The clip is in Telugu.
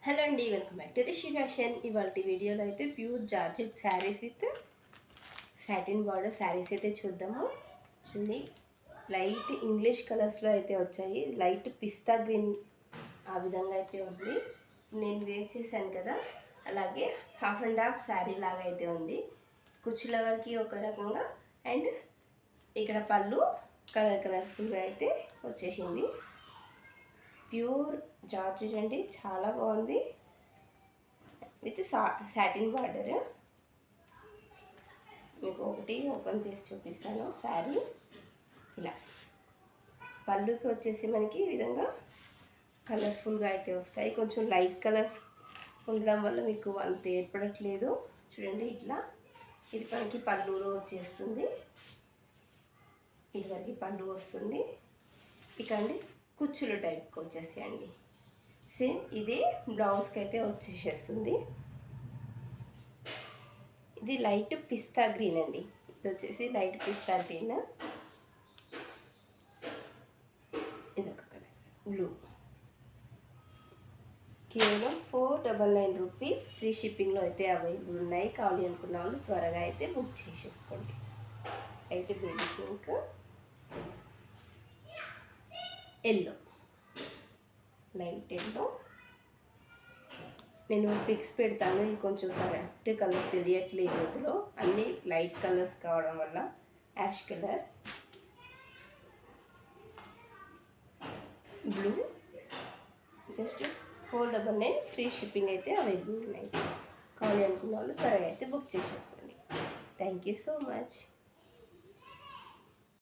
హలో అండి, welcome back to Rishi fashion. ఇవాళ వీడియోలో అయితే pure georgette saris with satin border saris అయితే చూద్దాము. చూడండి, లైట్ ఇంగ్లీష్ కలర్స్లో అయితే వచ్చాయి. లైట్ పిస్తా గ్రీన్ ఆ విధంగా అయితే ఉంది. నేను వేర్ చేశాను కదా, అలాగే హాఫ్ అండ్ హాఫ్ శారీ లాగా అయితే ఉంది. కుచ్చుల వరకు ఒక రకంగా అండ్ ఇక్కడ పళ్ళు కలర్ఫుల్గా అయితే వచ్చేసింది. ప్యూర్ జార్జెట్ అండి, చాలా బాగుంది. With satin border. మీకు ఒకటి ఓపెన్ చేసి చూపిస్తాను. శారీ ఇలా పళ్ళుకి వచ్చేసి మనకి ఈ విధంగా కలర్ఫుల్గా అయితే వస్తాయి. కొంచెం లైట్ కలర్స్ ఉండడం వల్ల మీకు అంత ఏర్పడట్లేదు. చూడండి, ఇట్లా ఇది మనకి పళ్ళులో వచ్చేస్తుంది. ఇటువరకు పళ్ళు వస్తుంది. ఇకండి కుచ్చులు టైప్కి వచ్చేసేయండి. సేమ్ ఇదే బ్లౌజ్కి అయితే వచ్చేసేస్తుంది. ఇది లైట్ పిస్తా గ్రీన్ అండి. ఇది వచ్చేసి లైట్ పిస్తా గ్రీన్. ఇదొక కలర్ బ్లూ. కేవలం 499 రూపీస్. ఫ్రీ షిప్పింగ్లో అయితే అవైలబుల్ ఉన్నాయి. కావాలి అనుకున్న వాళ్ళు త్వరగా అయితే బుక్ చేసేసుకోండి. Light baby pink, yellow, light yellow. నేను పిక్స్ పెడతాను. ఇది కొంచెం కరెక్ట్ కలర్ తెలియట్లేదు. ఇందులో అన్నీ లైట్ కలర్స్ కావడం వల్ల ash colour, blue. Just 499. Free shipping అయితే అవైలబుల్ ఉన్నాయి. కావాలి అనుకున్న వాళ్ళు త్వరగా అయితే బుక్ చేసేసుకోండి. Thank you so much.